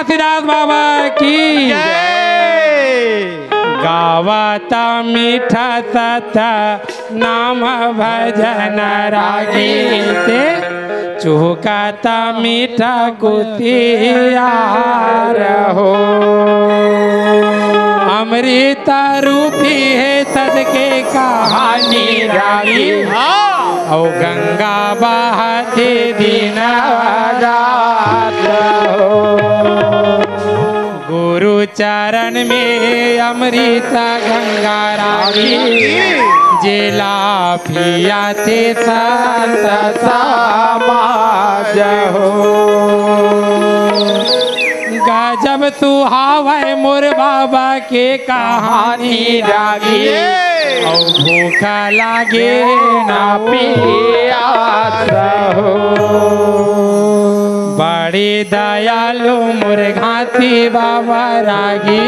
घासीदास बाबा की गावता मीठा सता नाम भजन रागी ते चुकाता मीठा कुतियार हो। अमृत रूपी है सदके कहानी रागी औ गंगा बहती दिन रात हो। गुरु चरण में अमृत गंगा रागी जिला पिया थे संत समाज हो। गजब सुहावे मोर बाबा के कहानी रागी और भूखा लागे ना प्यास हो। बड़ी दयालु मोर घासी बाबा रागी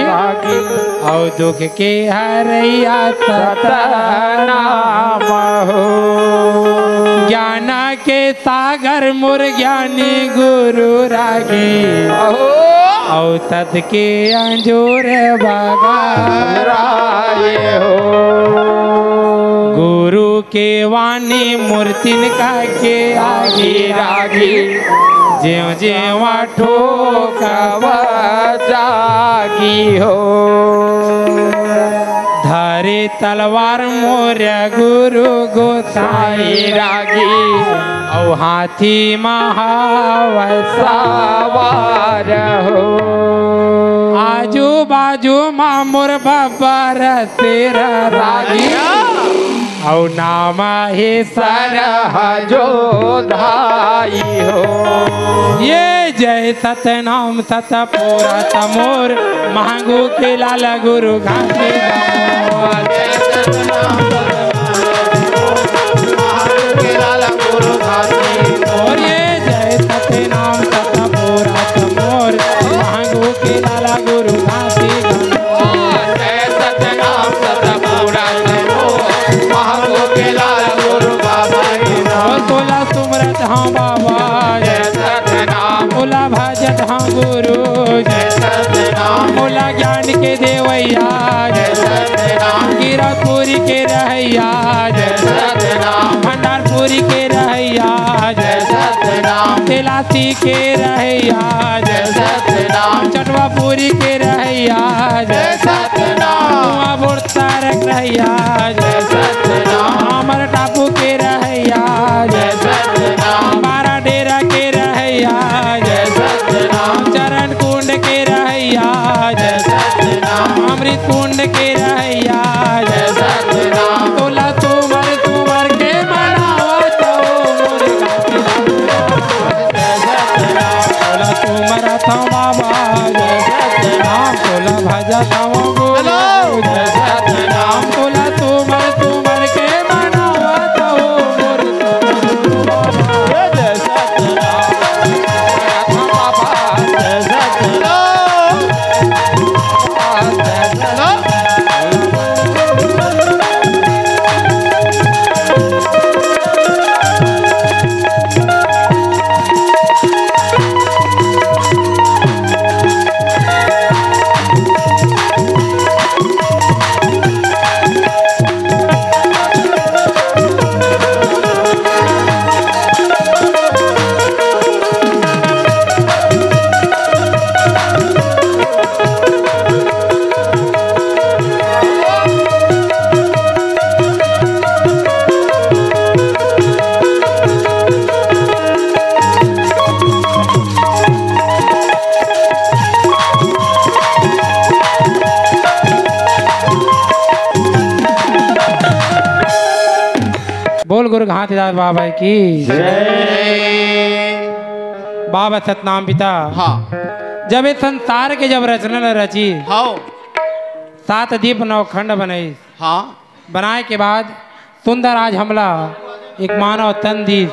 और दुख के हरैया सतनाम हो। ज्ञान के सागर मोर ज्ञानी गुरु रागी और सत के अंजूर बगाए हो। गुरु के वाणी मूर्तिन का के आगे रागी ज्यों ज्यों ठोकव जागी हो। धरे तलवार मोर गुरु गोसाई रागी औ हाथी महावसवार हो। आजू बाजू माँ मोर बब्बर सिर रागी औ नाम हे सरहजो धाई हो। ये जय सतनाम सत पूरा तमोर महंगू के लाल गुरु घासी और ये जय सतनाम सत पूरा तमोर महंगू के लाल गुरु घासी बोला सुमरत हाँ बाबा जय सतनाम बोला भजत हाँ गुरु जय सतनाम बोला ज्ञान के देवैया जय सतनाम गिरपुरी के रहैया जय सतनाम भंडारपुरी के रहैया जय सतनाम तेलासी के रहैया जय सतनाम चटवापुरी के रहैया जय सतनाम बोरतारक रहैया जय सतनाम अमर टापू के रहैया जय सतनाम बारा डेरा के रहैया जय सतनाम चरण कुंड के रहैया जय सतनाम अमृत कुंड के रहैया जय सतनाम तोला तुमर तुमर के मनावत हो मोर जय सतनाम तोला तुमर था बाबा जय सतनाम तोला भजत हो गुरु जय सतनाम तोला तुमर तुमर के मनावत हो मोर जय सतनाम बाबा जय सतनाम जय सतनाम। बोल गुरु घासीदास बाबा की जय। बाबा सतनाम पिता हाँ जब इस संसार के जब रचना न रची हाँ 7 दीप 9 खंड बनाई हाँ बनाए के बाद सुंदर आज हमला एक मानव तन दी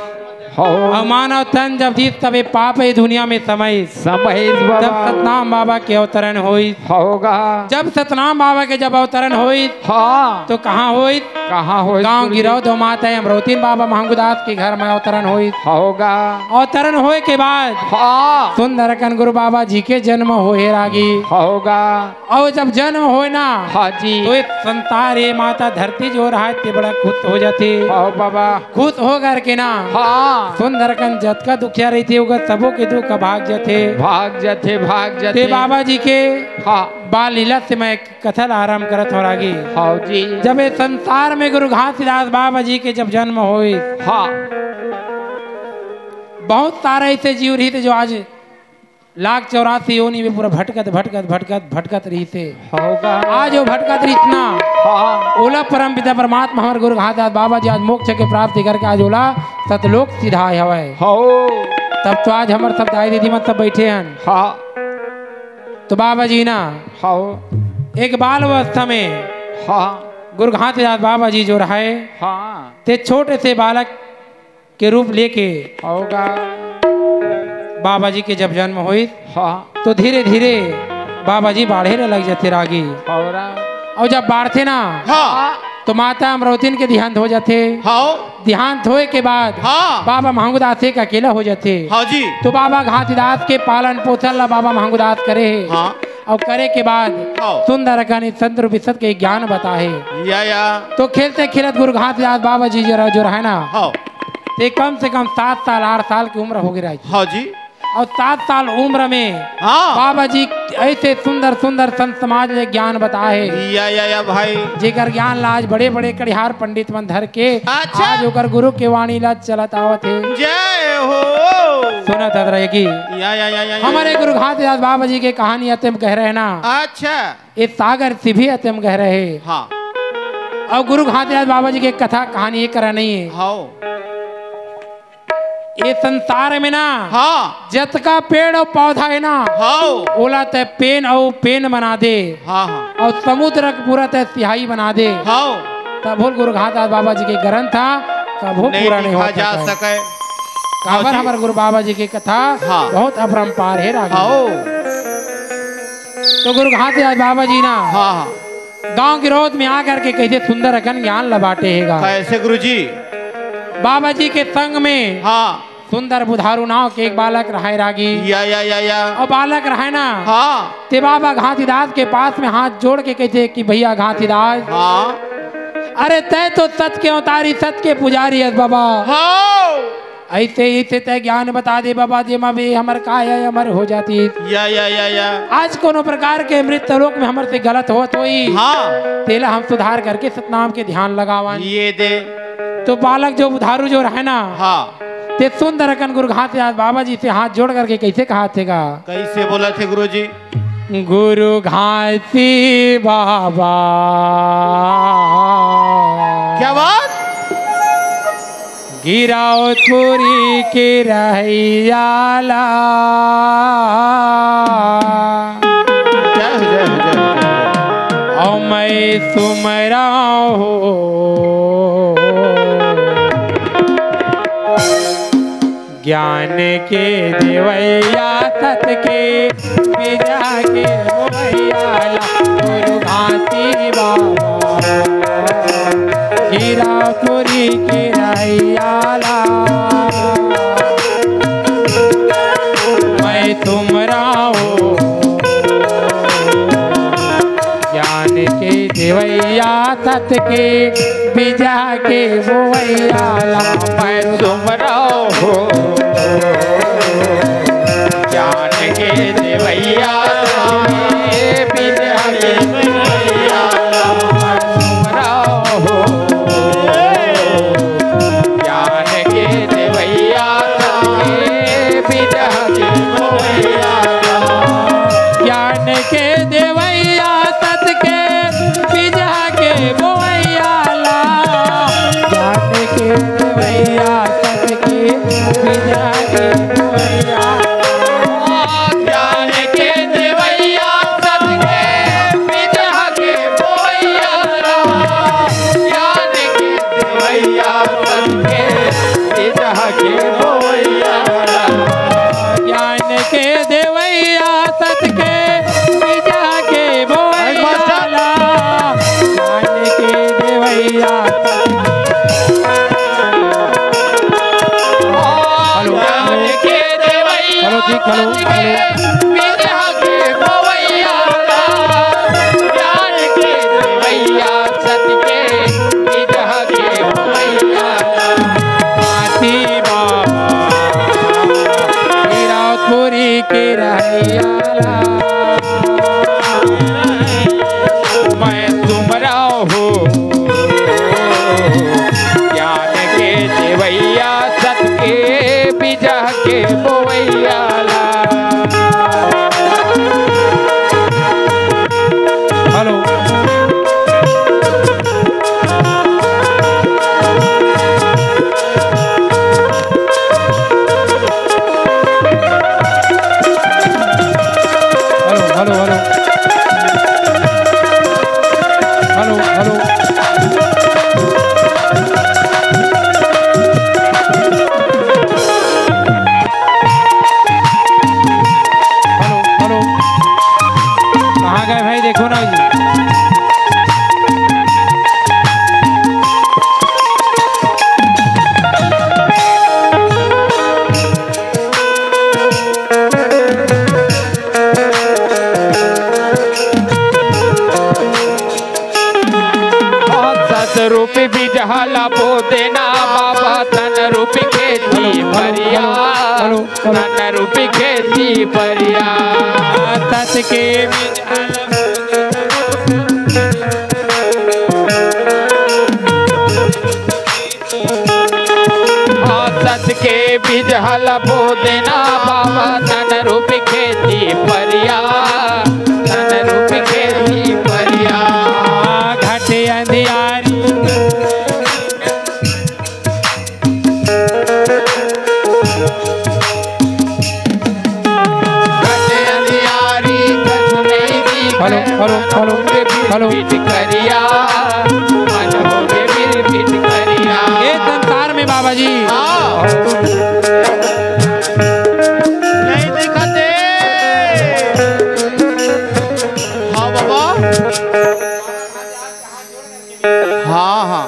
और मानव तन जब जीत तबे पाप है दुनिया में समय जब सतनाम बाबा के अवतरण हुई होगा। जब सतनाम बाबा के जब अवतरण हुई हाँ तो कहाँ हुई गांव गिरौ दो माता अमरोतीन बाबा महंगुदास के घर में अवतरण हुई होगा। अवतरण होए के बाद हाँ सुंदर कन गुरु बाबा जी के जन्म होए रागी होगा। और जब जन्म होए ना हाँ जी तो एक संसार ये माता धरती जो रहा है बड़ा खुश हो जाती हाँ बाबा खुश हो करके ना हाँ सुंदर कन जत का दुखिया रही थी उगर सबों के दुख का भाग जाते ते बाबा जी के हाँ बाल लीला से मैं कथन आरम्भ करत हो रागी। हाँ जी जब ये संसार में गुरु घासीदास बाबा जी के जब जन्म हुए हाँ बहुत सारे ऐसे जीव रही थे जो आज 1,84,000 योनि में पूरा भटकत रही थे होगा। आज वो भटकत रही ना हाँ ओला परम पिता परमात्मा हमारे गुरु घासीदास बाबा जी आज मोक्ष के प्राप्ति करके आज ओला सतलोक सीधा हवाए हो तब तो आज हमारे सब दाई दीदी मत सब बैठे हैं। हाँ तो बाबा जी ना हाँ एक बाल अवस्था में हाँ गुरु घासीदास बाबा जी जो रहे हाँ ते छोटे से बालक के रूप लेके होगा। बाबा जी के जब जन्म हुई हाँ तो धीरे धीरे बाबा जी बाढ़े लग जाते रागी और जब बाढ़ते ना हाँ तो माता अमरोतीन के देहांत हो जाते हाँ देहांत होए के बाद हाँ बाबा महंगुदास एक अकेला हो जाते हाँ जी तो बाबा घासीदास के पालन पोषण ला बाबा महंगुदास करे हाँ और करे के बाद हाँ। सुंदर कनि संत विशद के ज्ञान बताए या तो खेलते खेलत गुरु घासीदास बाबा जी जो रहे ना हाँ ते कम से कम 7 साल 8 साल की उम्र हो गई हाँ जी और 7 साल उम्र में हाँ बाबा जी ऐसे सुंदर सुंदर संत समाज ने ज्ञान बताए या भाई जेकर ज्ञान लाज बड़े बड़े कड़िहार पंडित मन धर के अच्छा। आज ओकर गुरु के वाणी ला चलत आवत है जय हो सुना था रहेगी या हमारे गुरु घासीदास बाबा जी के कहानी अत्यम कह रहे ना अच्छा ये सागर से भी अत्यम कह रहे हाँ और गुरु घासीदास बाबा जी के कथा कहानी ये करा नहीं है हाँ ये संसार में ना हाँ जत का पेड़ और पौधा है ना हाँ ओला ते पेन और पेन बना दे हाँ हाँ और समुद्र पूरा ते स्याही बना दे हाँ तब गुरु घासीदास बाबा जी के ग्रंथ था कभू पूरा नहीं हो जा सके काबर हमारे गुरु बाबा जी की कथा हाँ। बहुत अपरंपार है रागी। हाँ तो गुरु घासीदास बाबा जी ना हाँ गांव के रोड में आकर के कैसे सुंदर अकन ज्ञान लबाटे हैगा कैसे गुरुजी बाबा जी के संग में हाँ सुंदर बुधारू नाव के एक बालक रहे रागी या और बालक रहे ना हाँ ते बाबा घासीदास के पास में हाथ जोड़ के कहते कि भैया घासीदास हाँ अरे तय तो सत के अवतारी सत के पुजारी है बाबा हाँ ऐसे ऐसे तय ज्ञान बता दे बाबा जे भी हमर काया अमर हो जाती या आज कोनो प्रकार के मृत्यु लोक में हमर से गलत होत होई हाँ तेला हम सुधार करके सतनाम के ध्यान लगावन ये दे तो बालक जो बुधारू जो रहे ना हाँ ते सुंदर अकन गुरु घासीदास बाबा जी से हाथ जोड़ करके कैसे कहा थेगा कैसे बोला थे गुरुजी गुरु घासी बाबा क्या बात गिराओ तुरी के रहियाला और मैं सुमरा हूँ ज्ञान के देवैया सत के विद्या के भैया गुरु घासी बाबा हीरापुरी की रैयाला मैं तुमरा हूँ ज्ञान के देवैया सत के विद्या के भैया मैं तुमरा हूँ ज्ञान के देवैया विद्या के भैया तुमरा हो ज्ञान के देवैया विद्या के भैया ज्ञान के देवैया सत के विद्या के भैया ज्ञान के देवैया सत के विद्या के भैया ज्ञान के देवैया सत के विद्या के भैया ज्ञान के देवैया सत के विद्या के आ गए भाई, देखो ना जी। रूपी बिजहला बो देना बाबा, धन रूपी खेती परिया, धन रूपी खेती परिया। तस के सत के बिजहला बो देना बाबा, धन रूपी खेती परिया, धन रूपी खेती परिया। घटे अंधियारी हेलो हेलो हेलो हेलो करिया, मन हो बिट करिया। ये संसार में बाबा जी नहीं दिखते। हाँ बाबा, हाँ हाँ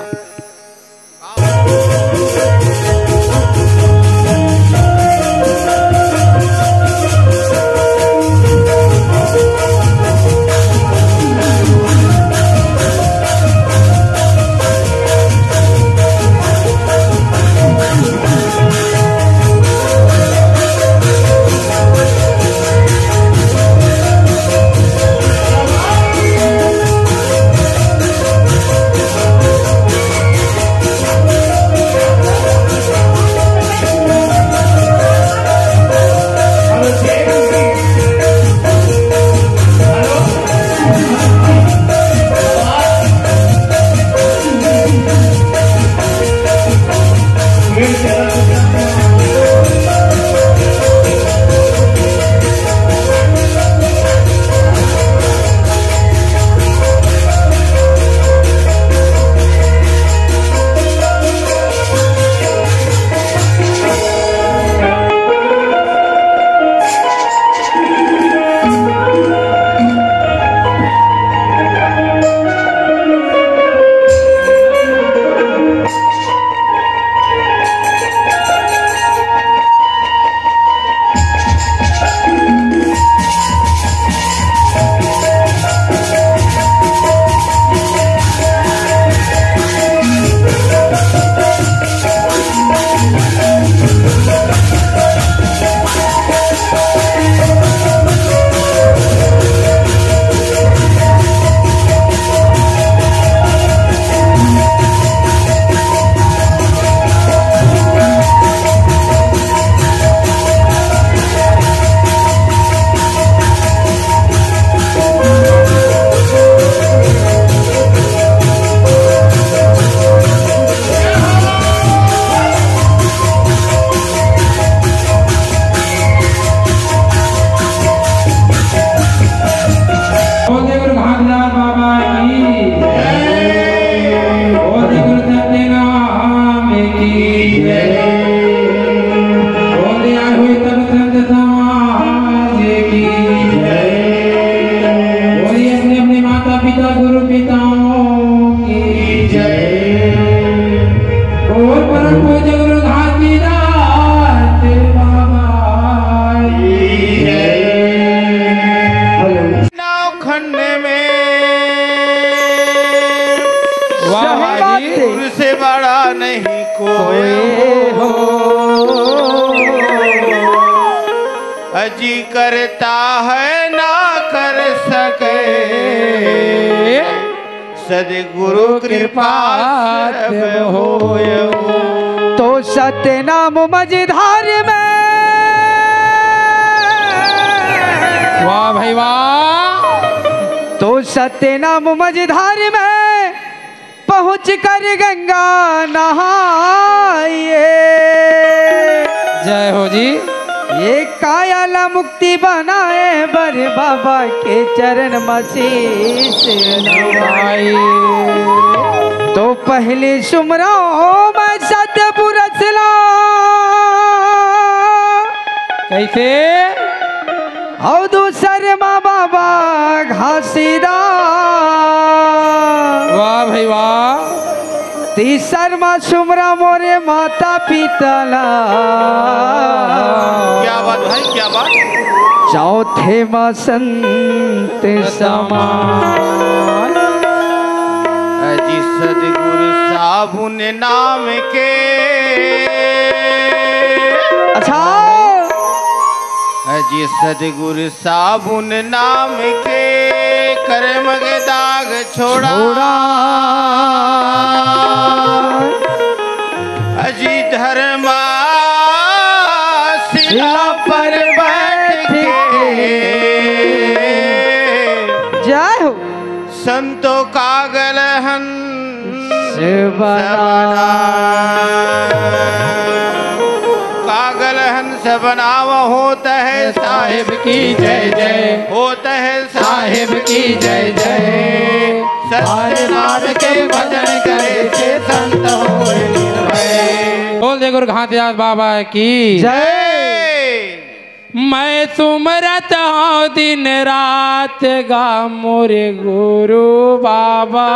से बड़ा नहीं कोई हो, अजी करता है ना कर सके, सदगुरु कृपा हो। तो सत्यनाम मझधार में, वाह भाई वाह। तो सत्यनाम मझधार में पहुँच कर गंगा नहाइए। जय हो जी। ये कायाला मुक्ति बनाए बर बाबा के चरण मसीस नवाए। तो पहले सुमरो मैं सतपुरसला, कैसे और दूसरे माँ बाबा घास भाई वाह। तीसर माँ सुमरा मोरे माता पिता ला। क्या बात भाई, क्या बात। चौथे माँ संत समान। अजी सदगुरु साबुन नाम के। अच्छा अजी सदगुरु साबुन नाम के कर्म के दाग छोड़ा। अजी धर्मा शिला पर बैठ के जय हो संतों का गलहन कागल हंस बनाव होता है साहिब की जय जय, होता है साहिब की जय जय। सत्यनाम के भजन करे से संत होए निर्भय। बोल दे गुरु घाटदास बाबा की जय। मैं सुमरत हूँ दिन रात गा मोरे गुरु बाबा।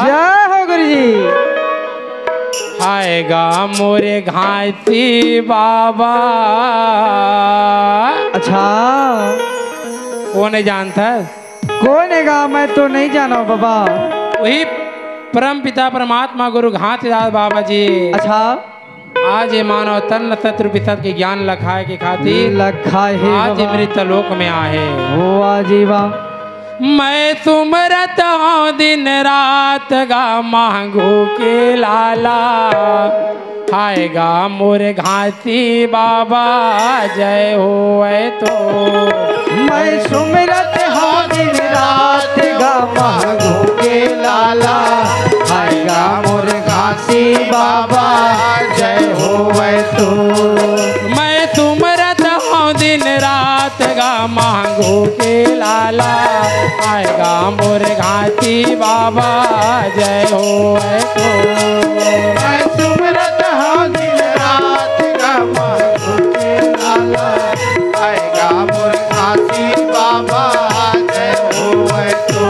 जय हो गुरु जी। आएगा मोरे घाटी बाबा। अच्छा वो नहीं जानता है? कौन है गा? मैं तो नहीं जाना बाबा। वही परम पिता परमात्मा गुरु घाटदास बाबा जी। अच्छा आज ये मानव तन सत्र विसत के ज्ञान लखाए के खातिर लखा है आज मृत लोक में आहे। वाह जी वाह। मैं सुमरत हूँ दिन रात गा मांगू के लाला। आएगा मोरे घाटी बाबा जय होए तो। मैं सुमरत हूँ दिन रात गा मांगू के लाला। आएगा मोरे घाटी बाबा जय होए तो। मैं सुमरत हूँ दिन रात गा मांगू के लाला। आएगा मोरे घाटी बाबा जय होए तो। मैं सुमरत हूँ दिन रात गा मांगू के लाला। आएगा मोर घाटी बाबा जय होए तो।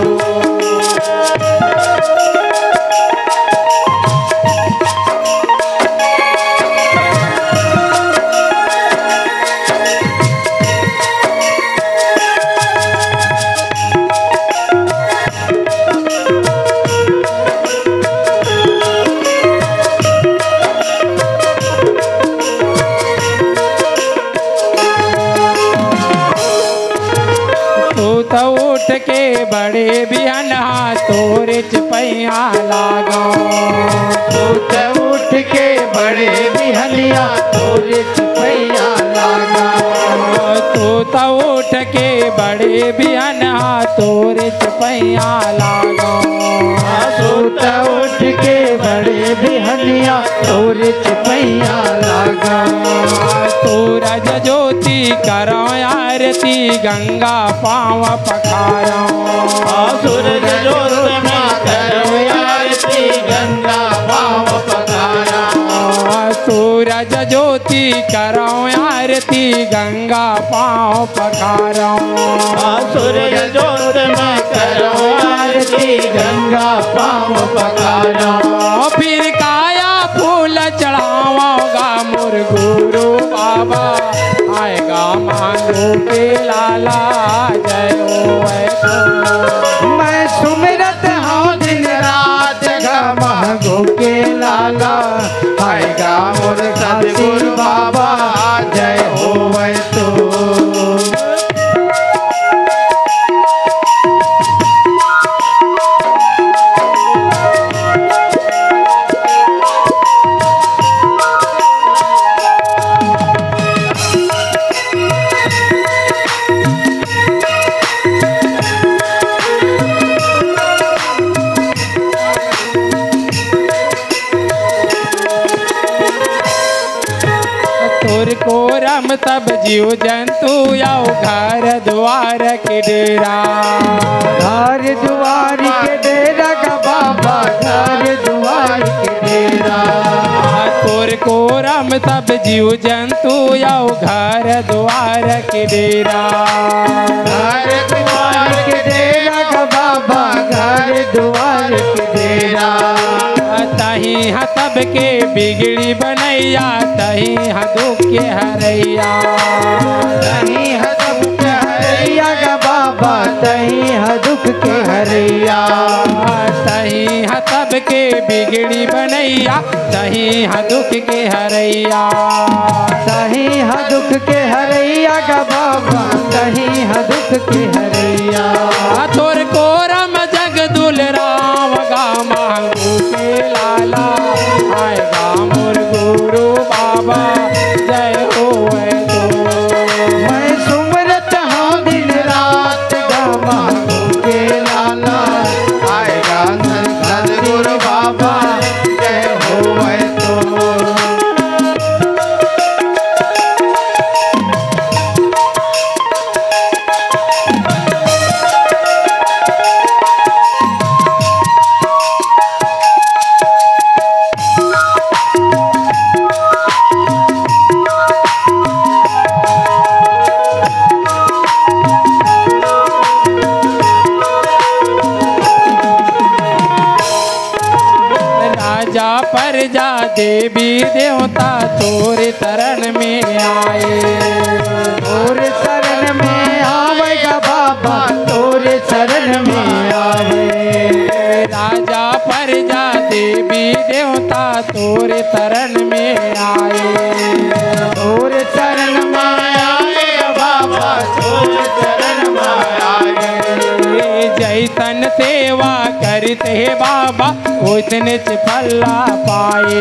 तो उठ के बड़े बिहन तोरे चपैया लागो। उठ के बड़े बिहलिया तोरे चपैया लागा। तू तो उठ के बड़े बिहन तोरे चपैया लागो। उठ के बड़े बिहलिया तोरे चपैया लागा। सूरज ज्योति करो आरती गंगा पाँव पखारो। सूरज जोत में करो आरती गंगा पाँव पखारा। सूरज ज्योति करो आरती गंगा पाँव पखारो। सूरज जोत में करो आरती गंगा पाँव पखारा। फिर काया फूल चढ़ाओगा मोर गुरु बाबा। आएगा मांगो के लाला जय होए तो। मैं सुमिरत हूँ दिन रात गा मांगू के लाला। आएगा मोर सतगुरु बाबा जय होए तो। तोर को रम सब जीव जंतु आओ घर द्वार के डेरा। घर द्वार के डेरा का बाबा। घर द्वार के डेरा। तोर को रम सब जीव जंतु आओ घर द्वार के डेरा। घर द्वार के डेरा का बाबा। घर द्वार सबके बिगड़ी बनैया तही दुख के हरैया तही दुख के हरैया गा बाबा तही दुख के हरैया तही सबके बिगड़ी बनैया तही दुख के हरैया तही दुख के हरैया गा बाबा तही दुख के हरैया तोर कोरम जग दुल राम गा मांगू के लाला आएगा मोर गुरु बाबा जय हो तो मैं सुमरत हूँ दिन रात गा मांगू के लाला आएगा सदगुरु बाबा जय हो तो राजा प्रजा देवी देवता तोरे शरण में आए तोर शरण में आवेगा बाबा तोर शरण में आवे राजा प्रजा देवी देवता तोरे शरण में आए तोर शरण में आए बाबा तोर चरण में आए जैसन सेवा करते हे बाबा उतने फल्ला पाए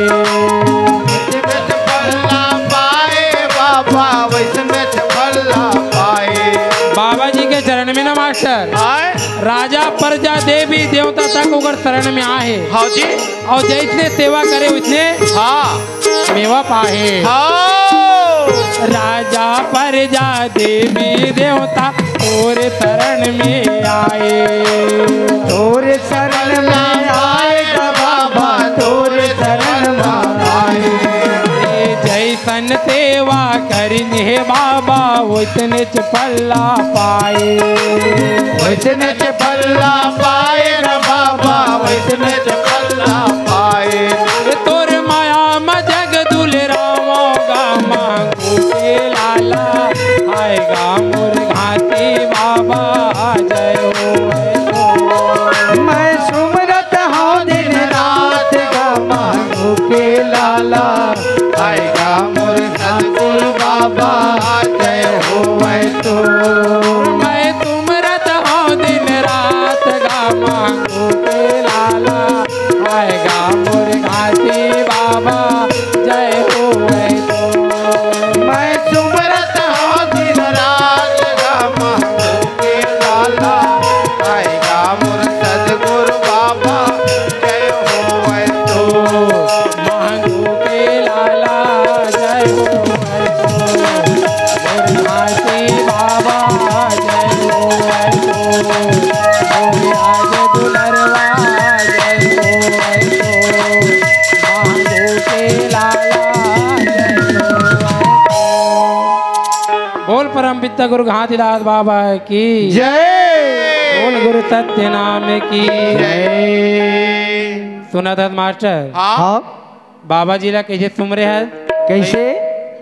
फल्ला पाए बाबा वैष्णव फल्ला पाए बाबा जी के चरण में ना मास्टर आए राजा प्रजा देवी देवता तक उगर शरण में आए हाँ जी और जैसने सेवा करे उतने हाँ मेवा पाए हाँ राजा प्रजा देवी देवता तोर शरण में आए तोर शरण में आएगा बाबा तोर शरण में आए जैसन सेवा करनी है बाबा उतने पल्ला पाए वैष्णव फल्ला पाए न बाबा वैष्णव फल्ला पाए तोर माया में जग दुल रामोगा मांगू के लाला आएगा मोर घाटी बाबा जय हो मैं सुमरत हूँ दिन रात गा मांगू के लाला आएगा मोर सदगुरु बाबा जय हो तो मैं तुम रत हूँ दिन रात गा मांगू के लाला आएगा मोर घाटी बाबा जय हो तो मैं सुमरत हो दिन रात रामा के लाला आएगा मोर सदगुरु बाबा जय हो तो मांगू के लाला जय हो मोर घाटी बाबा जय हो आज दुलरवा जय हो मांगू के लाला जय हो बोल परम पिता गुरु घाटीदास बाबा की जय बोल गुरु सत्य नाम की जय सुना था मास्टर हाँ हाँ बाबा जी ला कैसे सुमरे है कैसे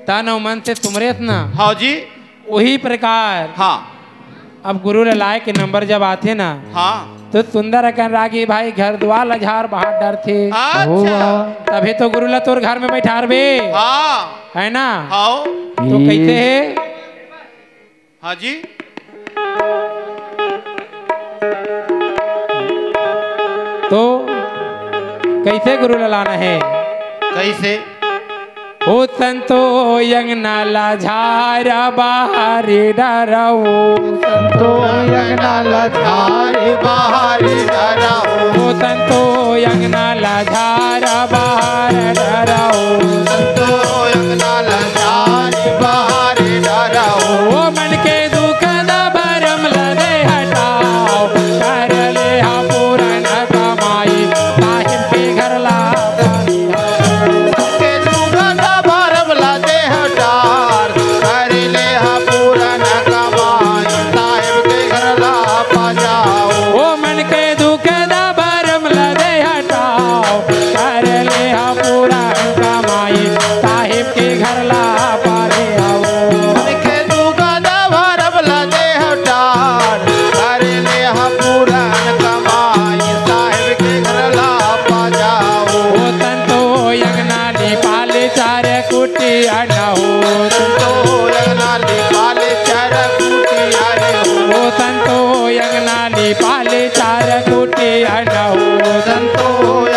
तन और मन से सुमरे ना हाँ जी वही प्रकार हाँ अब गुरु लाए के नंबर जब आते ना हाँ तो सुंदर कहन रागी भाई घर द्वार लझार बाहर डर थे अच्छा तभी तो गुरु ला तोर घर में बैठार बे हाँ है ना हाँ तो कैसे है हाँ जी तो कैसे गुरु ला लाना है कैसे ओ संतो यंगना लाझार बाहर डरऊ तो यंगना लधारे बाहर डराओ ओ संतो यंगना लाझार बाहर डरऊ तो यंगना लधारे बाहर डराओ ओ मन के दुख दा भरम लदे हटाओ कर ले हा पूरन कमाई साहिब के घर ला के दुगना भरम लादे हटार कर ले हा पूरा न कमाई साहिब के घर ला पा जाओ ओ मन के दुख दा भरम लदे हटाओ कर ले अंगना लिपाले चार कुटिया न हो संतो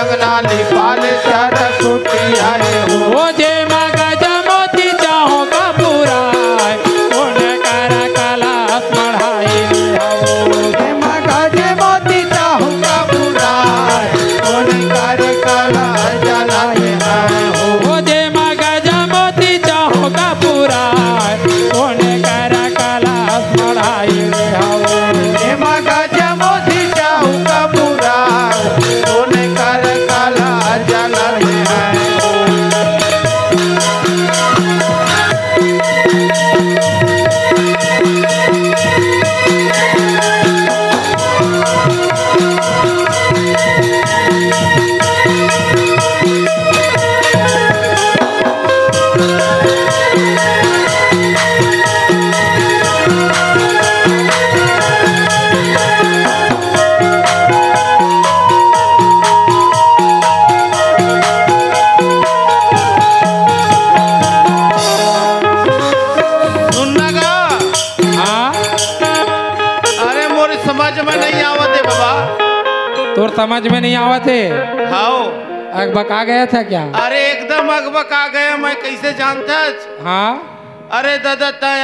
अंगना लिपाले चार कुटिया हो ओ जे मगज मोती चाहो कपूराय कौन कर कलश मढ़ाई हो हे मगज मोती चाहूँ का बुराई कौन कर कला जलाए हो ओ जे मगज मोती चाहो कपूराय कौन कर कलश मढ़ाई हो हे मगज मोती चाहू का बुराई कौन कर कला जलाए हो सुनना का हाँ अरे मोर समझ में नहीं आवत है बाबा तोर समझ में नहीं आवत है हाओ अग बका गया था क्या अरे एकदम अगबक आ गया मैं कैसे जानता हाँ अरे दादा तय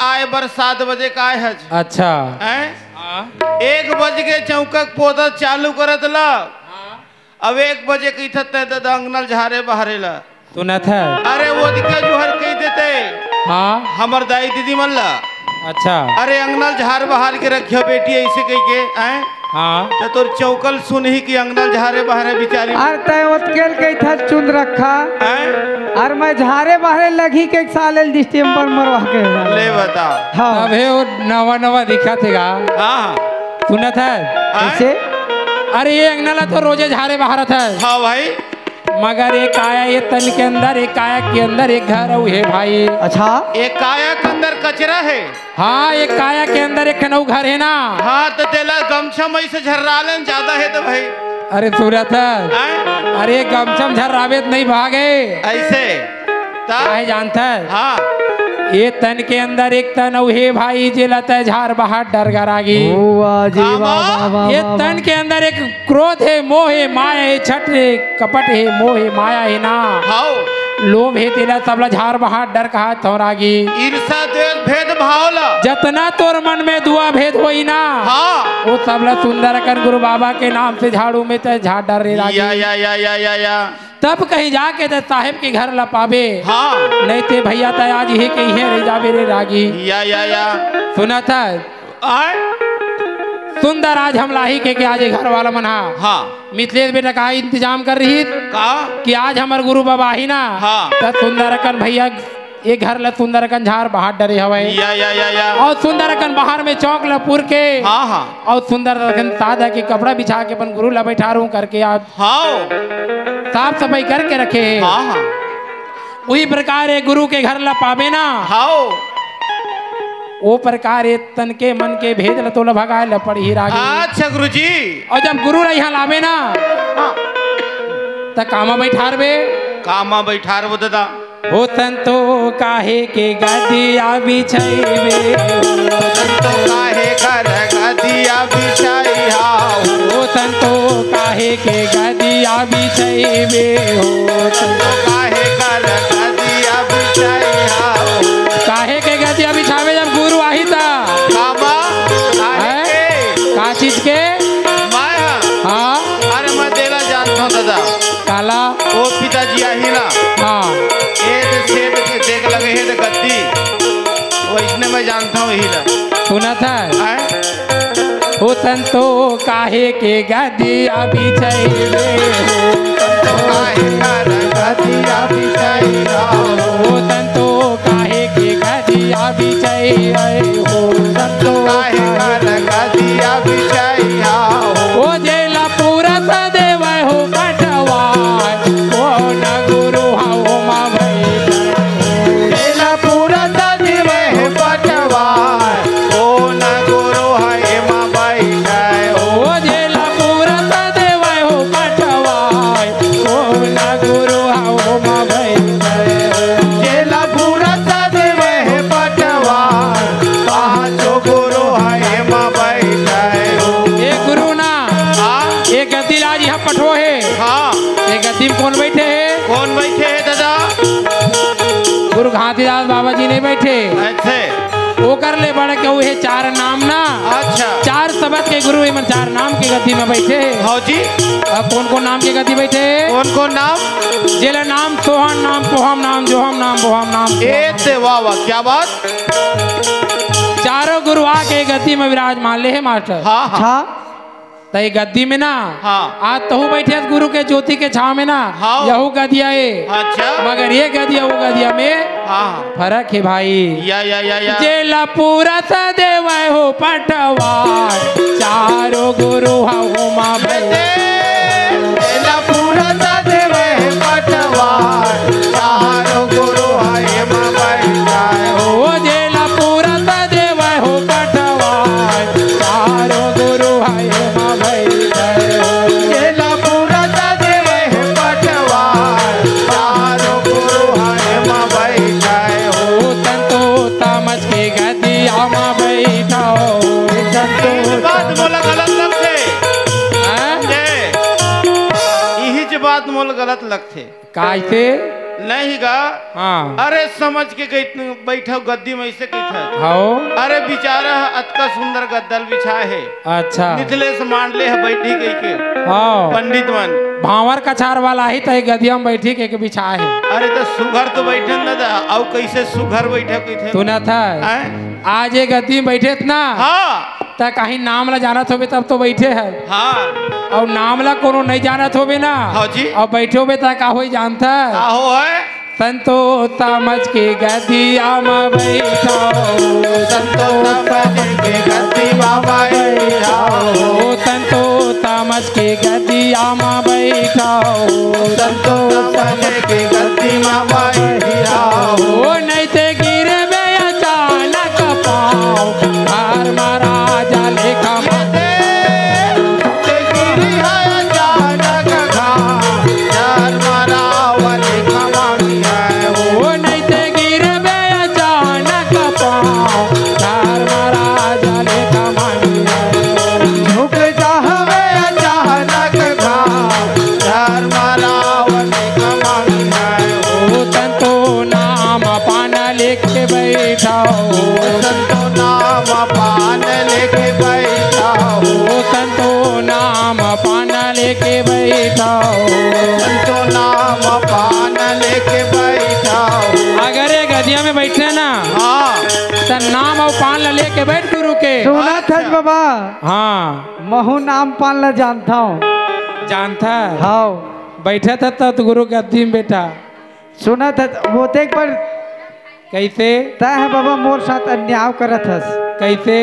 आए बर 7 बजे का आए हज अच्छा हैं हाँ 1 बज के चौकक पौधा चालू करत ला अब 1 बजे कही था तय दादा अंगनल झारे बहारे ला सुनत है अरे वो दिखे जुहर कही देते हाँ हमर दाई दीदी मन ला अच्छा अरे अंगनल झार बहार के रखियो बेटी ऐसे कही के हैं हाँ तो तोर चौकल सुन ही कि अंगनल झारे बहारे बिचारी अर तय उत्केल के था चुन रखा हैं और मैं झारे बहरे लगी के साल दिसंबर मरवा के ले बता हाँ अबे वो नवा नवा दिखा थेगा हाँ सुनत है ऐसे अरे ये अंगनाला तो रोजे झारे बहारत है हाँ भाई मगर एक आया ये तन के अंदर एक आया के अंदर एक घर है भाई अच्छा एक काया के अंदर कचरा है हाँ एक काया के अंदर एक खनऊ घर है ना हाँ तो तेला गमछा मई से झर्रालन ज्यादा है तो भाई अरे सूरत है हैं? अरे गमछम झर्रावेत नहीं भागे ऐसे ता काहे जानता है हाँ ये तन के अंदर एक तन है भाई जे लता है झार बहार डर गरागी ओ वाह जी वाह वाह वाह ये वाह, तन के अंदर एक क्रोध है मोह है माया है छठ है कपट है मोह है माया है ना हाओ लोभ है तेला सबला झार बहार डर कहा थोरागी ईर्षा द्वेष भेद भाव ला जतना तोर मन में दुआ भेद होई ना हाँ वो सबला सुंदर कर गुरु बाबा के नाम से झाड़ू में तो झाड़ डर रे रागी या तब कहीं जाके तो साहेब के घर लपावे हाँ नहीं ते भैया तो आज ही के ही रे जावे रे रागी या सुना था आय सुंदर आज हम लाही के आज घर वाला मना हाँ मिथिलेश बेटा का इंतजाम कर रही का कि आज हमार गुरु बाबा ही ना हाँ। तो सुंदरकन भैया ये घर ला सुंदरकन झार बाहर डरे हवे या और सुंदरकन बाहर में चौक लपुर के हाँ हाँ और सुंदरकन सादा के कपड़ा बिछा के अपन गुरु ला बैठा रू करके आज हाँ साफ सफाई करके रखे हाँ हाँ वही प्रकार एक गुरु के घर ला पावे ना हाओ वो प्रकार एक तन के मन के भेद ल तो भगाए ल पड़ी रागी अच्छा गुरुजी और जब गुरु ला यहाँ लावे ना त कामा बैठार बे कामा बैठार वो दादा हो संतो काहे के गदिया बिछैबे तो काहे घर गदिया बिछाई हाओ हो संतो काहे के गदिया बिछैबे हो तो काहे घर गदिया बिछाई हाओ काहे के गदिया बिछावे जब गुरु आही ता कामा काहे हैं? के का चीज के माया हाँ अरे मैं देला जानता हूँ दादा काला वो पिताजी आही ना हाँ ये तो सेब के देख लगे है तो गद्दी वो इसने मैं जानता हूँ यही ला सुना था हैं? हो संतो काहे के गदिया बिछैबे तो काहे घर गदिया बिछाई हाओ हो संतो काहे के गदिया बिछैबे हो संतो काहे घर गदिया बिछाई हाओ ओ जेला पूरा सदैव हो पटवा ओ न गुरु हो मा भई तेला पूरा दादी में पटवा ओ न गुरु है माँ बैठाए ओ जेला पूरा सदैव हो पटवा ओ न गुरु हो मा भई तेला पूरा दादी में पटवा कौन बैठे है? कौन बैठे है दादा? गुरु घासीदास बाबा जी नहीं बैठे। ऐसे वो कर ले बड़े के वो है चार नाम ना। अच्छा 4 शब्द के गुरु एमन 4 नाम के गद्दी में बैठे। हाँ जी। अब कौन कौन नाम के गद्दी बैठे? कौन कौन नाम? जेला नाम सोहन नाम पोहम नाम जोहम नाम बोहम नाम। ए वाह वाह क्या बात। चारों गुरु आके गद्दी में विराजमान ले है मास्टर। हाँ हाँ अच्छा तई गद्दी में ना हाँ। आज तहु बैठे गुरु के ज्योति के छाव में ना। हाँ। यहू गदिया है अच्छा मगर ये गदिया वो गदिया में हाँ फर्क है भाई। या जेला पूरा सदैव हो पटवार चारों गुरु हो माँ पूरा सदैव है पटवार चारों गुरु है माँ ओ जेला पूरा सदैव हो पटवार चारों गुरु है माँ जेला पूरा सदैव है पटवार चारों गुरु है माँ बैठाए ओ तंतो तमझ के गदिया माँ बैठा बात बोला गलत लगते यही बात मोल गलत लगते कैसे नहीं गा। हाँ अरे समझ के गई बैठो गद्दी में ऐसे कही था। हो अरे बेचारा अतका सुंदर गद्दल बिछा है। अच्छा निचले से मान ले है बैठी गई के हाँ पंडित मन। भावर कछार वाला ही तो गदिया में बैठी के बिछा है। अरे तो सुघर तो बैठे न दादा और कैसे सुघर बैठे कही तू ना था आज ये गद्दी में बैठे ना। हाँ ता कहीं नाम ला जानत होबे तब तो बैठे है। हाँ और नाम ला कोनो नहीं जानत होबे ना। हाँ जी। और बैठे होबे ता का होई जानता आहो है संतो तमझ के गदिया में बैठो संतो तमझ के गद्दी में बैठो संतो तमझ के गदिया में बैठो संतो तमझ के गद्दी में बैठो ओ नहीं ते गिरे में अचानक पाँव घर महाराजा लेखा लेके बैठाओ संतो नाम पान लेके बैठाओ। अगर ये गदिया में बैठे ना हाँ तो नाम और पान ला लेके बैठ गुरु के। सुना था बाबा हाँ महू नाम पान ला जानता हूँ। जानता हाँ बैठा था तो गुरु गद्दी में बैठा। सुना था वो तो एक बार कैसे तय है बाबा मोर साथ अन्याय करत हस। कैसे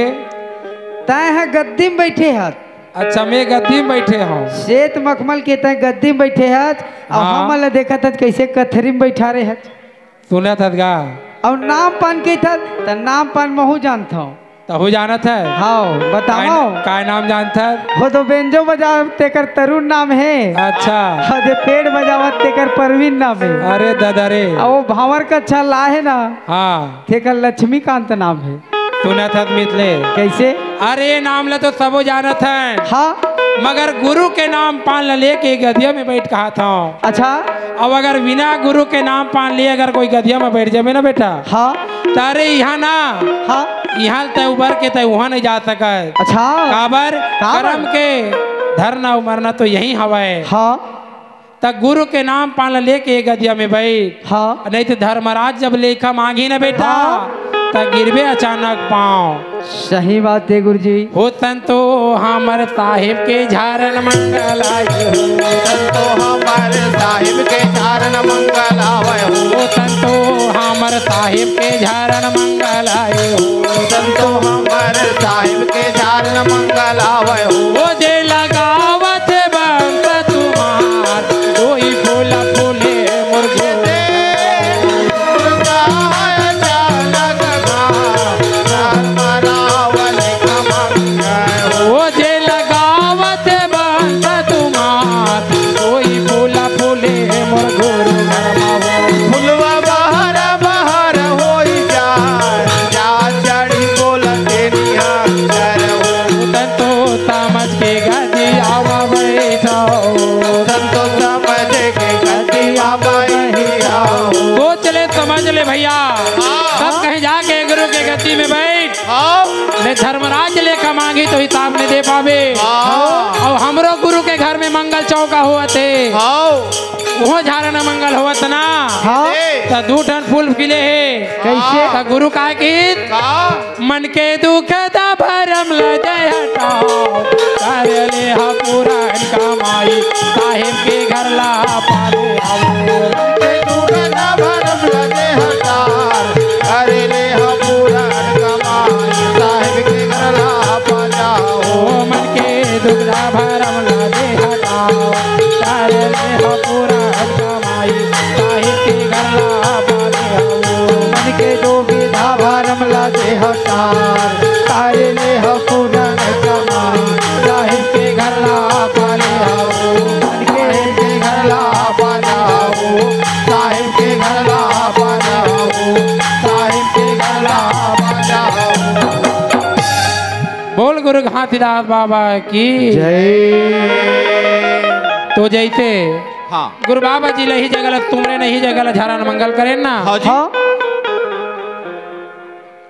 तय है गद्दी में बैठे हत। अच्छा मैं गद्दी में बैठे हूँ। श्वेत मखमल के तय गद्दी में बैठे हत और हाँ। हम ला देखा था कैसे कथरी में बैठा रहे हत। सुना था गा और नाम पान के था तो नाम पान महू जानता हूँ। तो हो जाना था। हाँ बताओ का नाम जानता वो तो बेंजो बजावत तेकर तरुण नाम है। अच्छा और जो पेड़ बजावत तेकर परवीन नाम है। अरे दादा रे और वो भावर का छल्ला है ना हाँ तेकर लक्ष्मीकांत नाम है। सुना था मितले कैसे अरे नाम ले तो सबो जानत है। हाँ मगर गुरु के नाम पान ला लेके गदिया में बैठ कहा था। अच्छा अब अगर बिना गुरु के नाम पान लिए अगर कोई गदिया में बैठ जाए ना बेटा हाँ तारे यहाँ ना हाँ यहाँ तय उबर के तय वहाँ नहीं जा सका। अच्छा काबर कर्म के धरना उमरना तो यही हवा है। हाँ तब गुरु के नाम पान ला लेके गदिया में बैठ। हाँ नहीं तो धर्मराज जब लेखा मांगी ना बेटा तब गिरबे अचानक पाँव। सही बात है गुरु जी। हो संतो हमर साहिब के झारन मंगल आए हो संतो हमारे साहिब के चारण मंगल आवे हो संतो हमर साहिब के झारन मंगल आए हो संतो हमारे साहिब के चारण मंगल आवे हो वो जे लगावत बंत तुम्हार कोई फूल फूले मुर्गो वो जे लगावत बंत तुम्हार कोई फूल फूले मुर्गो फुलवा बहर बहर होई जाए जा चढ़ी बोलते निहार हो संतो समझ के धर्मराज लेकर मांगी तो हिसाब नहीं दे पावे। और हमरो गुरु के घर में मंगल चौका हुआ थे, वो झारन मंगल होवत ना, तो 2 टन फूल खिले है। कैसे? तो गुरु का गीत मन के दुख दा भरम लजय हटाओ, कर ले हा पूरा कमाई साहिब के घर ला पाले आओ। मन के दुख दा भरम लजय हटार, कर ले हा पूरा कमाई साहिब के घर ला पाजाओ। मन के दुख दा भरम लजय हटाओ, कर ले हा पूरा कमाई साहिब के घर ला पाले आओ। मन के जो विधा भरम लगे हटार, तारे ले हो पूरन कमाई साहिब के घर ला पाले आओ। मन के घर ला पाजाओ, साहिब के घर ला पाजाओ, साहिब के घर ला पाजाओ। बोल गुरु घासीदास बाबा की जय। तो जैसे हाँ गुरु बाबा जी लही जगल तुमरे नहीं जगल झारन मंगल करें ना, हाँ जी, हाँ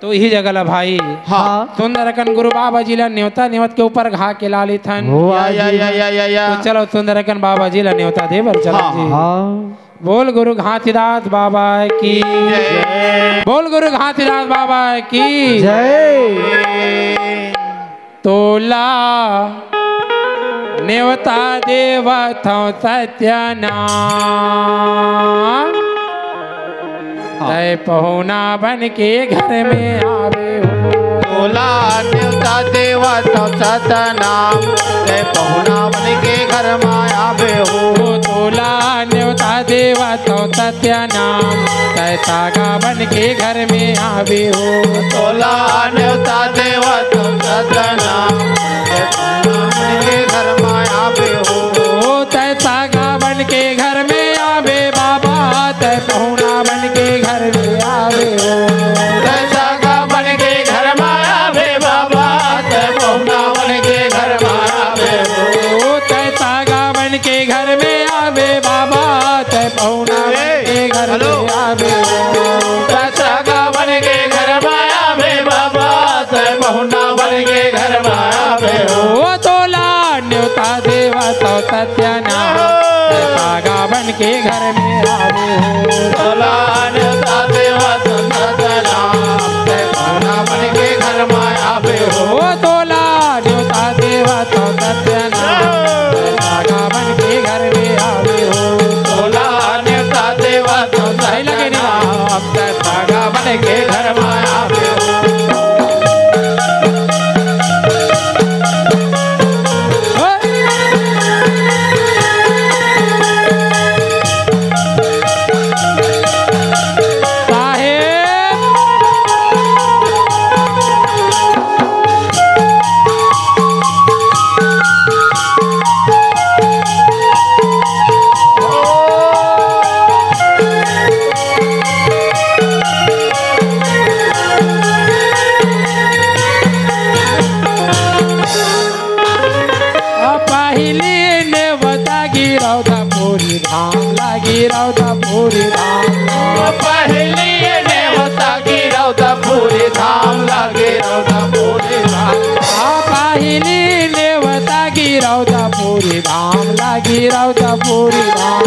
तो यही जगल भाई हाँ सुंदरकन गुरु बाबा जी ला न्योता नियमत के ऊपर घा के लाली थन। या तो चलो सुंदरकन बाबा जी ला न्योता देवर चलो हाँ, जी। हाँ बोल गुरु घासीदास बाबा की जय। बोल गुरु घासीदास बाबा की जय। तोला न्योता देवा थो सत्यनाम, तय पहुना बन के घर में आवे हो। तोला न्योता देवा तो सतनाम, ते पहुना बन के घर माया बे हो। तोला न्योता देवा तो सत्यनाम, तय तागा बन के घर में आवे हो। तोला न्योता देवा तो सतनाम, ते पहुना बन के घर माया बे हो। तय तागा बन के घर में आवे बाबा, तय पहुना बन के घर में आवे हो। तय तागा बन के घर माया बे बाबा, तय पहुना बन के घर माया बे हो। तय तागा बन के घर में आवे बाबा, तय पहुना बन के घर में आवे हो। तय तागा बन के घर माया बे बाबा, तय पहुना बन के घर माया बे हो। तोला न्योता देवा तो सत्यनाम, तय तागा बन के घर में आवे हो। तोला न्योता देवा तो सतनाम, तय पहुना बन के घर माया बे हो। तोला न्योता देवा तो सत्यनाम, तय तागा बन के घर में आवे हो। तोला न्योता देवा तो सतनाम, तय तागा बन के घर माया बे हो। पूरी धाम पहली ने होता गिरौदा पूरी धाम लगे रौदा पूरी धाम। पाहिली नेवता गिरौदा पूरी धाम लागी रौदा पूरी धाम।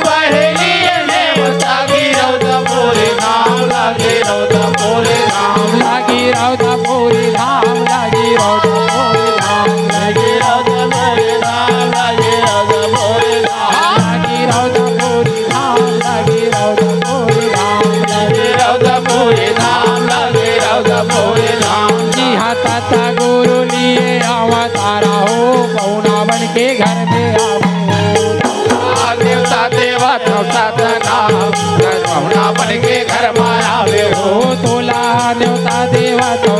पहली ने होता गिरौदा पूरी धाम लगे रौदा पूरी धाम। लागी रौदा पूरी धाम लागी रौदा पूरी धाम लगे रौदा पूरी धाम लगे रौदा पूरी धाम। लागी रौदा पूरी धाम लागी रौदा पूरी धाम लगे रौदा पूरी धाम लगे रौदा पूरी धाम। जी हाँ ताता गुरु लिए आवा तारा हो पौना बन के घर में आवो। देवता देवा देवता नाम पहुना बन के घर माया वे हो। तोला न्योता देवा तो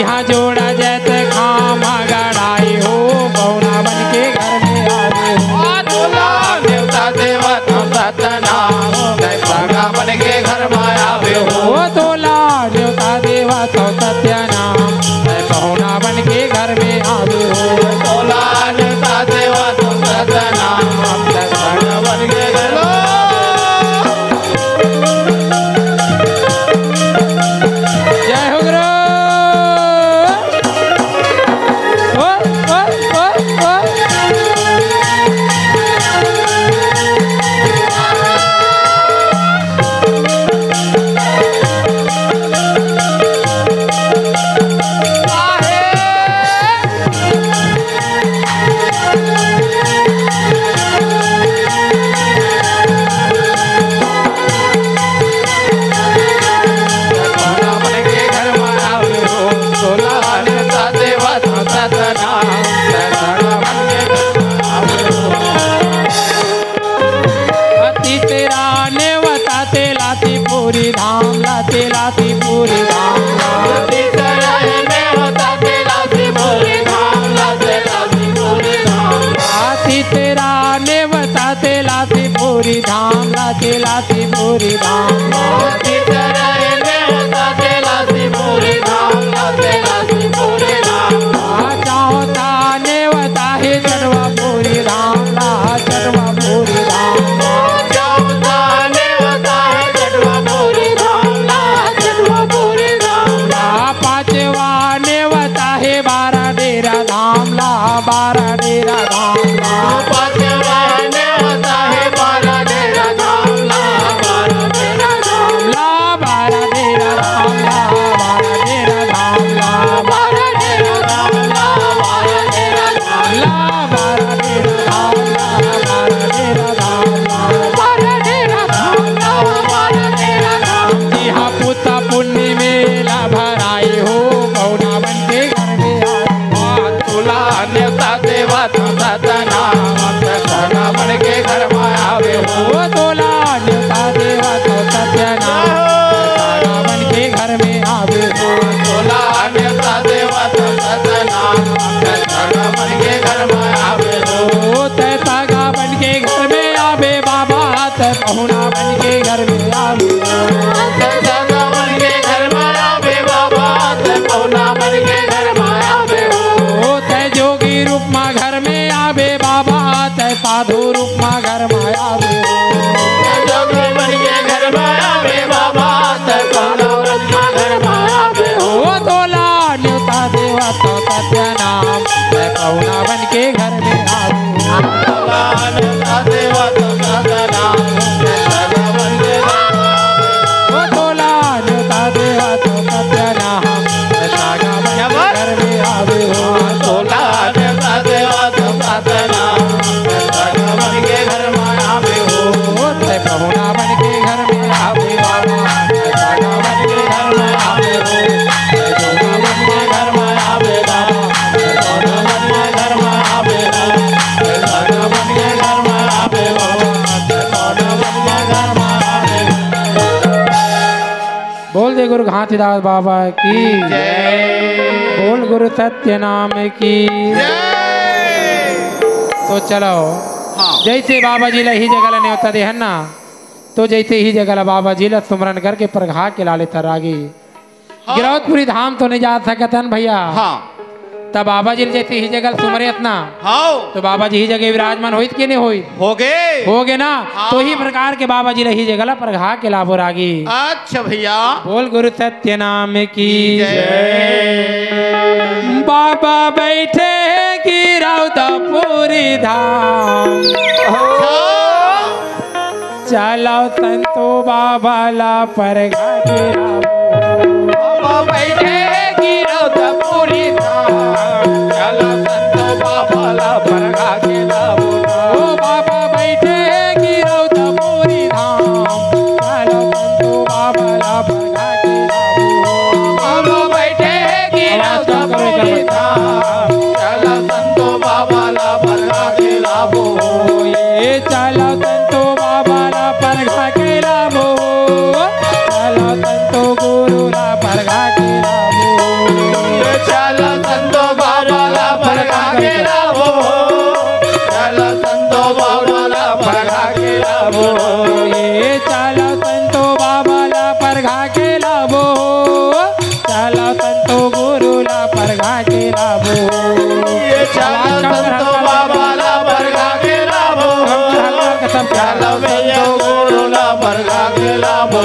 यहाँ जोड़ा जैत खामा गड़ाई हो बहुना बन के घर में आवे हो तोला देवता देवा सतनाम सगा बन के घर में आवे हो ओ तोला देवता देवा तो सत्य नाम बहुना बन के घर में आवे हो तोला देवता देवा सतनाम सगा बन के घर जय हो गुरु ओ ओ ओ ओ पूरी धाम लाते लाती पूरी धाम लाती पूरी धाम लाते लाती पूरी धाम लाती तेरा ने बताते लाती पूरी धाम लाते लाती पूरी धाम लाती तेरा ने बताते लाती पूरी धाम लाते लाती पूरी धाम चाहो ताने बता है चढ़वा पूरी धाम ला चढ़वा पूरी धाम बारह डेरा धाम ने होता है 12 डेरा धाम ला 12 डेरा धाम ला 12 डेरा धाम ला 12 डेरा धाम ला 12 डेरा धाम ला 12 डेरा धाम ला 12 डेरा धाम ला 12 डेरा धाम ला 12 डेरा धाम ला 12 डेरा धाम यहाँ पुता पुण्य मेला भराई हो बहुना बन के घर में आए तुला नेवता देवा सतनाम सगा बन के घर में आवे हो ओ तोला नेवता देवा तो सत्य नाम सगा बन के घर में आवे हो तोला नेवता देवा सतनाम सगा बन के घर में आवे हो ओ तय सगा बन के घर में आवे बाबा तय बहुना बन के घर में आवे सगा बन के घर में आवे बाबा तय बहुना बन के घर में आवे हो ओ तय जोगी रूप मा घर में आवे बाबा तय साधु रूप मा घर में आवे जोगी बन के घर में आवे बाबा तय बहुना बन के घर में आवे हो ओ तोला न्योता देवा तो सत्य नाम तय बहुना बन के घर में आवे तोला नेवता देवा सतनाम सगा बन के ओ तोला न्योता देवा तो सत्य नाम तय सागा बन के घर में आवे हो तोला नेवता देवा सतनाम सगा बन के घर में आवे हो ओ तय बहुना बन के घर में आवे बाबा तय सागा बन के घर में आवे हो तय बहुना बन के घर में आवे बाबा तय बहुना बन के घर में आवे हो तय सगा बन के घर में आवे बाबा तय बहुना बन के घर में आवे बोल दे गुरु घाटीदास बाबा की जय बोल गुरु सत्य नाम की तो चलो हाँ जैसे बाबा जी ला ही जगह न्योता दे है ना तो जैसे ही जगह बाबा जी ला सुमरन करके प्रघा के लाले तरागी हाँ। गिरौदपुरी धाम तो नहीं जा सकतन भैया हाँ तब बाबा जी जैसे ही जगह सुमरे ना हाँ तो बाबा जी ही जगह विराजमान होइत कि नहीं होइत हो गए हो गए ना हाँ। तो ही प्रकार के बाबा जी ही जगह प्रघा के लाभो रागी अच्छा भैया बोल गुरु सत्य नाम की जय बाबा बैठे गिरौदपुरी धाम चलो संतो बाबा ला परघा के बाबा बैठे गिरौदपुरी धाम चलो संतो बाबा ला परघा के लाभो ओ बाबा बैठे गिरौदपुरी धाम चलो संतो बाबा ला परघा के बाबा बैठे गिरौदपुरी धाम चलो संतो बाबा ला परघा के लाभो ये चलो संतो बाबा ला परघा के लाभो चलो संतो गुरु ला परघा के चलो भैया गुरुला परगा के लाभो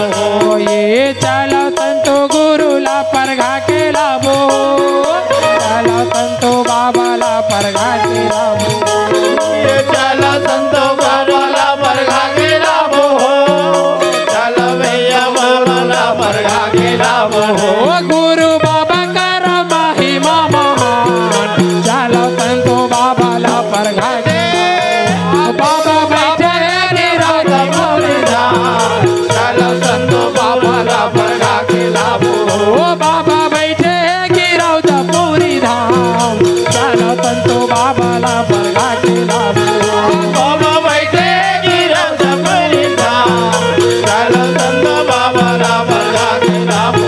ये चलो संतो गुरुला परगा के लाभो चलो संतो बाबाला परगा के लाभो ये चलो संतो बाबाला परगा के लाभो चलो भैया बाबाला परगा के लाभो गुरु बाबा कर महिमा महान चलो संतो बाबाला परगा के बाबा बैठे गिरौदा पूरी धाम चलो संतो बाबाला परगा के लाभो बाबा बैठे गिरौदा पूरी धाम चलो संतो बाबाला परगा के लाभो बाबा बैठे गिरौदा पूरी धाम चलो संतो बाबाला परगा के लाभो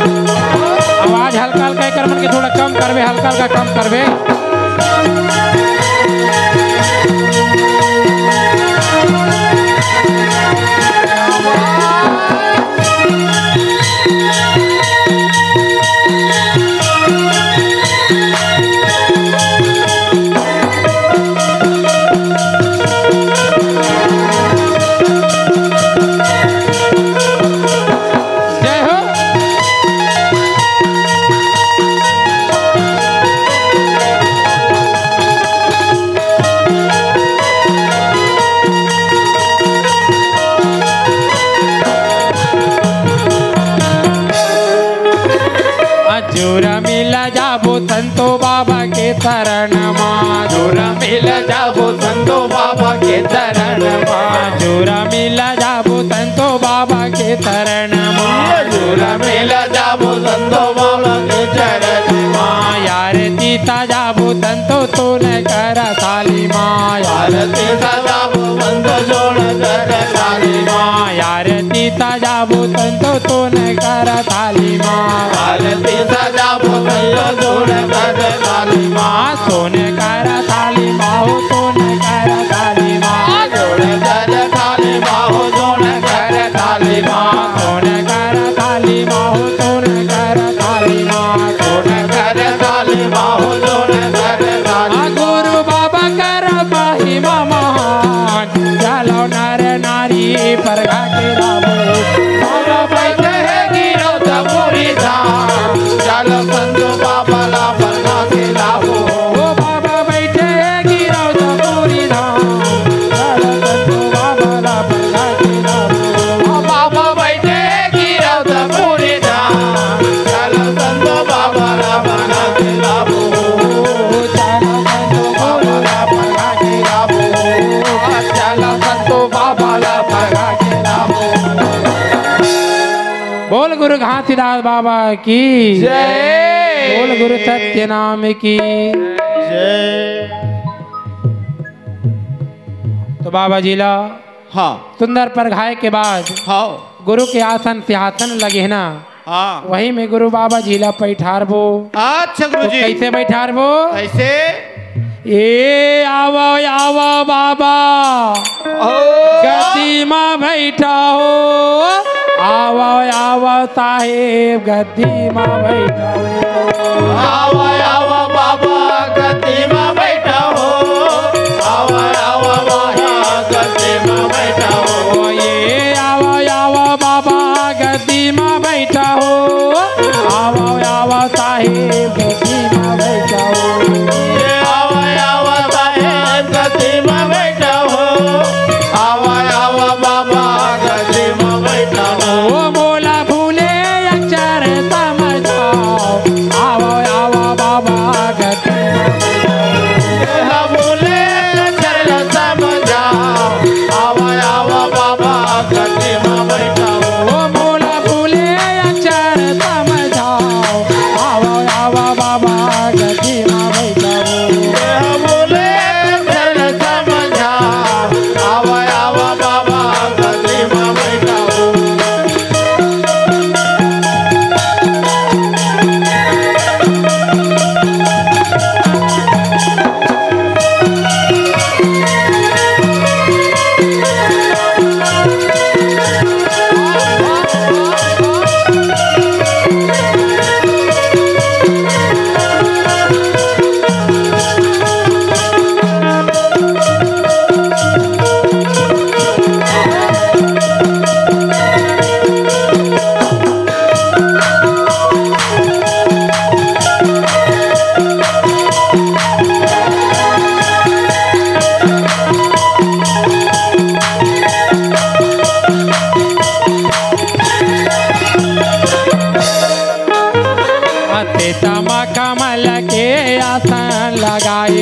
आवाज हल्का हल्का कर मन के थोड़ा कम करबे हल्का हल्का कम करबे जय हो जोरा मिला जाबो संतो बाबा के शरण जोरा मिला जाबो संतो बाबा के शरण जोरा मिला जाबो संतो बाबा के शरण जोरा मेला जाबो संतो बाबा के चरण यार तीता जाबो संतो तो न कर थाली माँ यार तीता जाबो संतो जोड़ कर थाली यार तीता जाबो संतो तो न कर थाली माँ तीता जाबो संतो जोड़ कर थाली सोन कर थाली माँ हो सोन कर थाली माँ जोड़ कर थाली हो जोड़ कर थाली सोन कर थाली माँ हो सोन कर थाली माँ जोड़ कर थाली हो जोड़ कर थाली गुरु बाबा कर महिमा महान चलो नर नारी परगा के लाभो बाबा बैठे है गिरौदा पूरी धाम चलो संतो बाबाला परगा के लाभो ओ बाबा बैठे है गिरौदा पूरी धाम चलो संतो बाबाला परगा के लाभो बाबा बैठे गिरौदा पूरी धाम चलो संतो बाबाला परगा के लाभो चलो संतो बाबाला परगा के लाभो चलो संतो बाबाला परगा के लाभो बोल गुरु घासीदास बाबा की जय बोल गुरु सत्य नाम की जय तो बाबा जिला हाँ सुंदर परघाए के बाद हाँ गुरु के आसन सिंहासन लगे ना हाँ वही में गुरु बाबा जिला बैठारबो अच्छा गुरु तो जी कैसे बैठारबो कैसे ए आवो आवो बाबा गद्दी माँ बैठा हो आवो आवो साहेब गद्दी माँ बैठा हो आवा आवा बाबा गद्दी में बैठा हो आवा आवा बाबा गद्दी में बैठा हो ओ ये आवो आवो बाबा गद्दी माँ बैठा हो आवो आवो साहेब गद्दी माँ बैठा हो ये आवा आवा साहेब गद्दी में बैठा हो आवा आवा बाबा गद्दी में बैठा हो ओ बोला भूले अक्षर समझाओ आवो आवो बाबा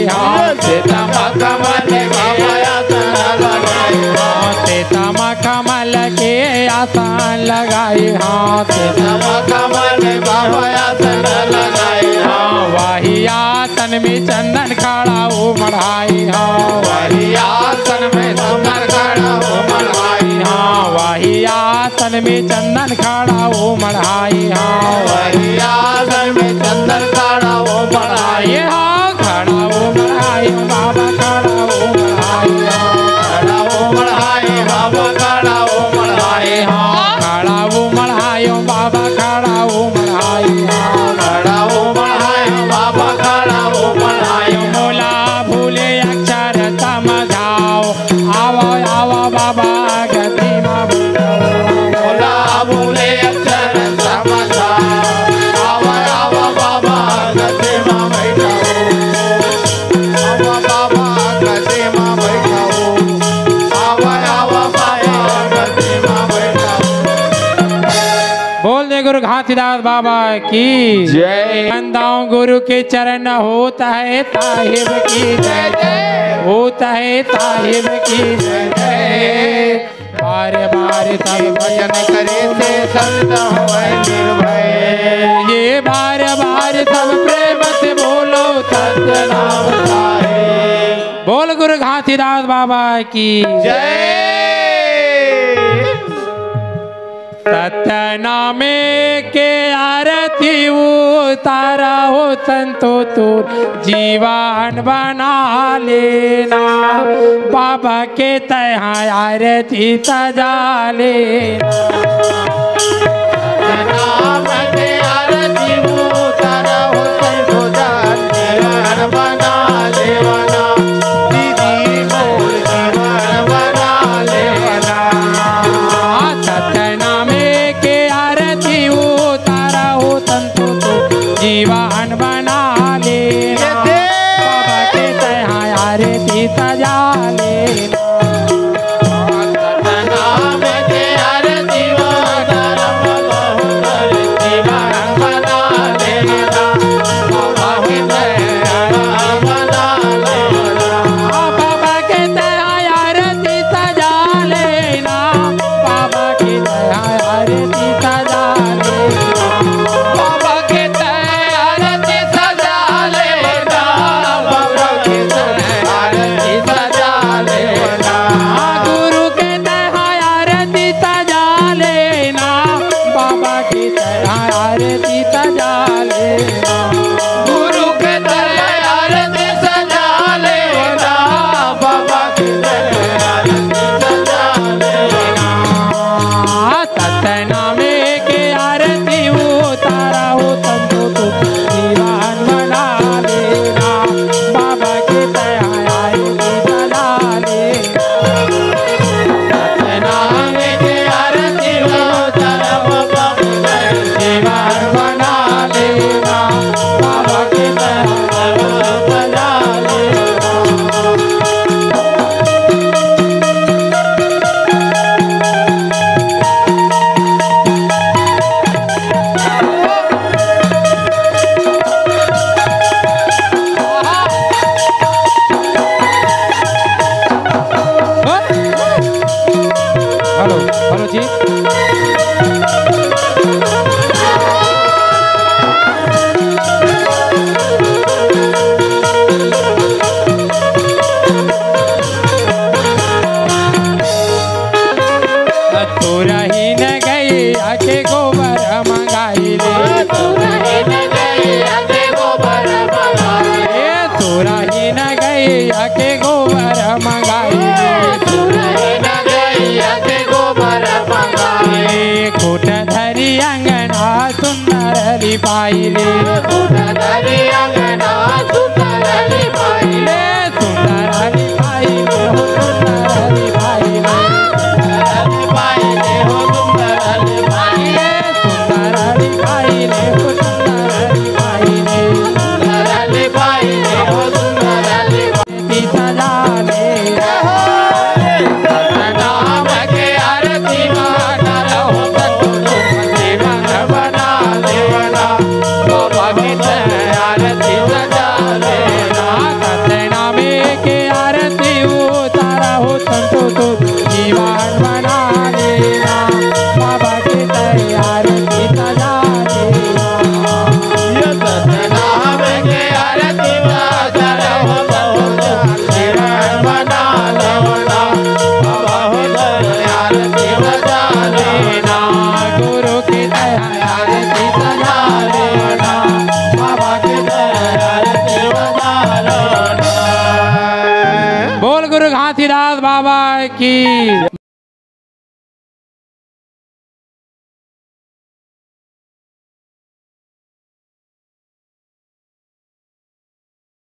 हाँ सीतामा कमल के आसन लगाए हाँ सीतामा कमल के आसन लगाए हाँ सीतामा कमल बाबा आसन लगाए हाँ वही आसन में चंदन खड़ा हो मढ़ाई हाँ वही आसन में चंदन खड़ा हो मढ़ाई हाँ वही आसन में चंदन खड़ा हो मढ़ाई हाँ वही आसन में चंदन खड़ा हो मढ़ाई हाँ खड़ा हो मढ़ाई बाबा खड़ा हो मढ़ाई खड़ा हो मढ़ाई बाबा खड़ा हो मढ़ाई हाँ खड़ा हो मढ़ाई बाबा खड़ा हो मढ़ाई खड़ा हो मढ़ाई बाबा खड़ा हो मढ़ाई मोला भूले अक्षर समझाओ आवो आवो बाबा गति बोला बोले अक्षर समझा आवा आवा बाबा गति में बैठा आवा बाबा गति में बैठा आवा आवा बाबा गति में बैठा बोल दे गुरु घासीदास बाबा की जय बंदाओं गुरु के चरण होता है साहिब की जय जय होता है साहिब की जय जय बार बार सब भजन करे से संत होए निर्भय ये बार बार सब प्रेम से बोलो सत्य नाम साहिब बोल गुरु घासीदास बाबा की जय सत्य नामे के आरती उतारा हो संतो तो जीवन बना लेना बाबा के तहाँ आरती सजा लेना नाम के आरती उतारा हो संतो जीवन बना लेवना दीदी मोर जीवन बना लेवना सत्य नामे के आरती उतारा हो संतो तो जीवन बना लेना बाबा के तहाँ आरती सजा लेना नाम के आरती उतारा जीवन बना लेवना बाबा के जीवन बना लेवना बाबा के तहाँ आरती सजा लेना बाबा के तहाँ आरती सजा लेना बाबा के आरती सजा लेना बाबा के आरती सजा लेना गुरु के तहाँ आरती सजा लेना बाबा के तहाँ आरती सजा लेना गुरु के आरती सजा लेना बाबा के आरती सजा लेना सत्य नामे के आरती उतारा हो संतो तो जीवन बना लेना बाबा के तहाँ आरती सजा लेना नाम के आरती उतारा बाबा के जीवन बना लेना बाबा के बना लेना हेलो हेलो जी तोरा ही न गई आके गोबर मंगाई ले तोरा ही न गई आके गोबर मंगाई ले कोट धरी अंगना सुंदर लिपाई ले सुंदर लिपाई ले सुंदर लिपाई ले हो सुंदर लिपाई ले सुंदर लिपाई ले हो सुंदर लिपाई ले सजा ले नाम के आरती माना हो जीवन बना लेना बाबा की आरती सजा लेना की